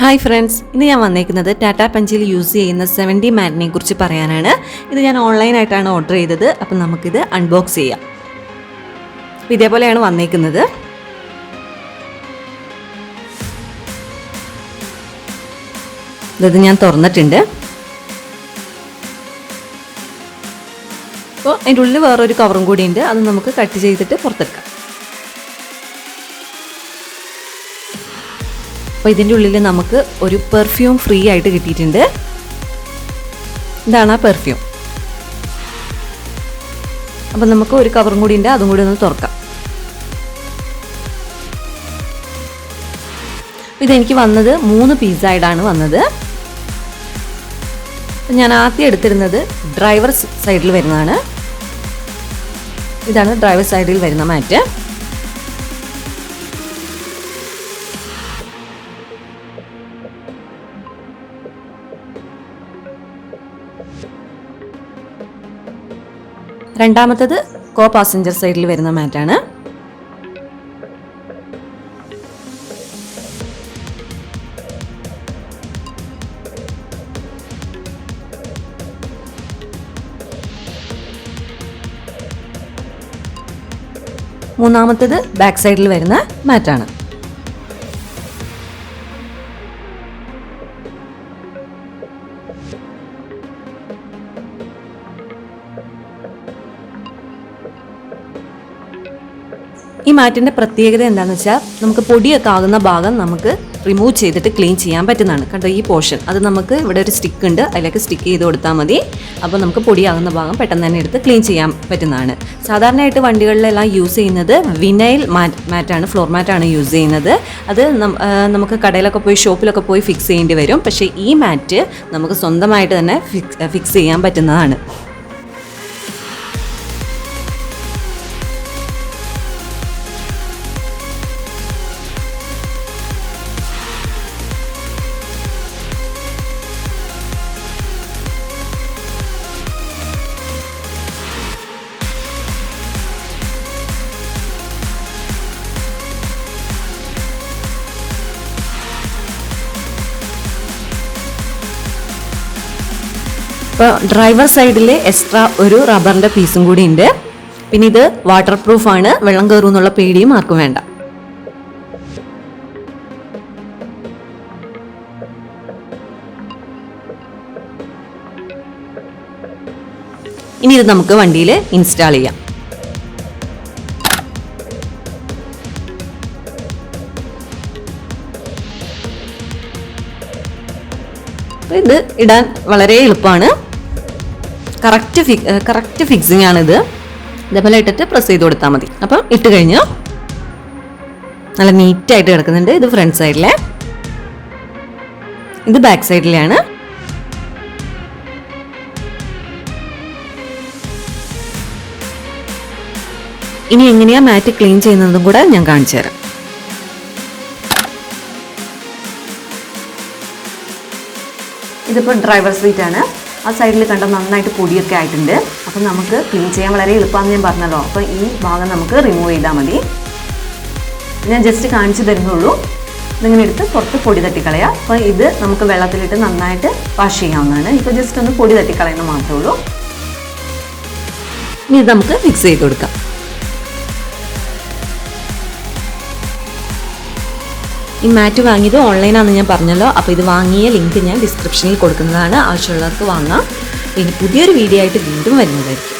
Hi friends, ഇന്ന് ഞാൻ വന്നേക്കുന്നത് ടാറ്റ പഞ്ചിൽ യൂസ് ചെയ്യുന്ന 70 മാറ്റിനെ കുറിച്ച് പറയാനാണ്. ഇത് ഞാൻ ഓൺലൈനായിട്ടാണ് ഓർഡർ ചെയ്തത്. അപ്പം നമുക്കിത് അൺബോക്സ് ചെയ്യാം. അപ്പോൾ ഇതേപോലെയാണ് വന്നേക്കുന്നത്. ഇത് ഞാൻ തുറന്നിട്ടുണ്ട്. അപ്പോൾ അതിൻ്റെ ഉള്ളിൽ വേറൊരു കവറും കൂടിയുണ്ട്. അത് നമുക്ക് കട്ട് ചെയ്തിട്ട് പുറത്തെടുക്കാം. അപ്പോൾ ഇതിൻ്റെ ഉള്ളിൽ നമുക്ക് ഒരു പെർഫ്യൂം ഫ്രീ ആയിട്ട് കിട്ടിയിട്ടുണ്ട്. ഇതാണ് ആ പെർഫ്യൂം. അപ്പം നമുക്ക് ഒരു കവറും കൂടി ഉണ്ട്, അതും കൂടി ഒന്ന് തുറക്കാം. ഇതെനിക്ക് വന്നത് 3 പീസായിട്ടാണ് വന്നത്. ഞാൻ ആദ്യം എടുത്തിരുന്നത് ഡ്രൈവർ സൈഡിൽ വരുന്നതാണ്. ഇതാണ് ഡ്രൈവർ സൈഡിൽ വരുന്ന മാറ്റ്. രണ്ടാമത്തത് കോ പാസഞ്ചർ സൈഡിൽ വരുന്ന മാറ്റാണ്. മൂന്നാമത്തത് ബാക്ക് സൈഡിൽ വരുന്ന മാറ്റാണ്. ഈ മാറ്റിൻ്റെ പ്രത്യേകത എന്താണെന്ന് വെച്ചാൽ നമുക്ക് പൊടിയൊക്കെ ആകുന്ന ഭാഗം നമുക്ക് റിമൂവ് ചെയ്തിട്ട് ക്ലീൻ ചെയ്യാൻ പറ്റുന്നതാണ്. കണ്ടോ, ഈ പോർഷൻ അത് നമുക്ക് ഇവിടെ ഒരു സ്റ്റിക്ക് ഉണ്ട്, അതിലേക്ക് സ്റ്റിക്ക് ചെയ്ത് കൊടുത്താൽ മതി. അപ്പോൾ നമുക്ക് പൊടിയാകുന്ന ഭാഗം പെട്ടെന്ന് തന്നെ എടുത്ത് ക്ലീൻ ചെയ്യാൻ പറ്റുന്നതാണ്. സാധാരണയായിട്ട് വണ്ടികളിലെല്ലാം യൂസ് ചെയ്യുന്നത് വിനൈൽ മാറ്റാണ്, ഫ്ലോർ മാറ്റാണ് യൂസ് ചെയ്യുന്നത്. അത് നമുക്ക് കടയിലൊക്കെ പോയി ഷോപ്പിലൊക്കെ പോയി ഫിക്സ് ചെയ്യേണ്ടി വരും. പക്ഷേ ഈ മാറ്റ് നമുക്ക് സ്വന്തമായിട്ട് തന്നെ ഫിക്സ് ചെയ്യാൻ പറ്റുന്നതാണ്. ഇപ്പോൾ ഡ്രൈവർ സൈഡിൽ എക്സ്ട്രാ ഒരു റബ്ബറിൻ്റെ പീസും കൂടി ഉണ്ട്. പിന്നെ ഇത് വാട്ടർ പ്രൂഫാണ്, വെള്ളം കയറും എന്നുള്ള പേടിയും ആർക്കും വേണ്ട. ഇനി ഇത് നമുക്ക് വണ്ടിയിൽ ഇൻസ്റ്റാൾ ചെയ്യാം. ഇത് ഇടാൻ വളരെ എളുപ്പമാണ്. കറക്റ്റ് ഫിക്സിങ് ആണിത്. ഇതേപോലെ ഇട്ടിട്ട് പ്രസ് ചെയ്ത് കൊടുത്താൽ മതി. അപ്പം ഇട്ട് കഴിഞ്ഞു നല്ല നീറ്റായിട്ട് കിടക്കുന്നുണ്ട്. ഇത് ഫ്രണ്ട് സൈഡിലെ, ഇത് ബാക്ക് സൈഡിലെയാണ്. ഇനി എങ്ങനെയാ മാറ്റ് ക്ലീൻ ചെയ്യുന്നതും കൂടെ ഞാൻ കാണിച്ചു തരാം. ഇതിപ്പോൾ ഡ്രൈവർ സീറ്റ് ആണ്. ആ സൈഡിൽ കണ്ട നന്നായിട്ട് പൊടിയൊക്കെ ആയിട്ടുണ്ട്. അപ്പം നമുക്ക് ക്ലീൻ ചെയ്യാൻ വളരെ എളുപ്പമാണെന്ന് ഞാൻ പറഞ്ഞല്ലോ. അപ്പോൾ ഈ ഭാഗം നമുക്ക് റിമൂവ് ചെയ്താൽ മതി. ഞാൻ ജസ്റ്റ് കാണിച്ചു തരുന്നുള്ളൂ. ഇതിങ്ങനെ എടുത്ത് പുറത്ത് പൊടി തട്ടിക്കളയാം. അപ്പോൾ ഇത് നമുക്ക് വെള്ളത്തിലിട്ട് നന്നായിട്ട് വാഷ് ചെയ്യാവുന്നതാണ്. ഇപ്പോൾ ജസ്റ്റ് ഒന്ന് പൊടി തട്ടിക്കളയുന്ന മാത്രമേ ഉള്ളൂ. ഇനി ഇത് നമുക്ക് ഫിക്സ് ചെയ്ത് കൊടുക്കാം. ഈ മാറ്റ് വാങ്ങിയത് ഓൺലൈനാണെന്ന് ഞാൻ പറഞ്ഞല്ലോ. അപ്പോൾ ഇത് വാങ്ങിയ ലിങ്ക് ഞാൻ ഡിസ്ക്രിപ്ഷനിൽ കൊടുക്കുന്നതാണ്. ആവശ്യമുള്ളവർക്ക് വാങ്ങാം. ഇനി പുതിയൊരു വീഡിയോ ആയിട്ട് വീണ്ടും വരുന്നതായിരിക്കും.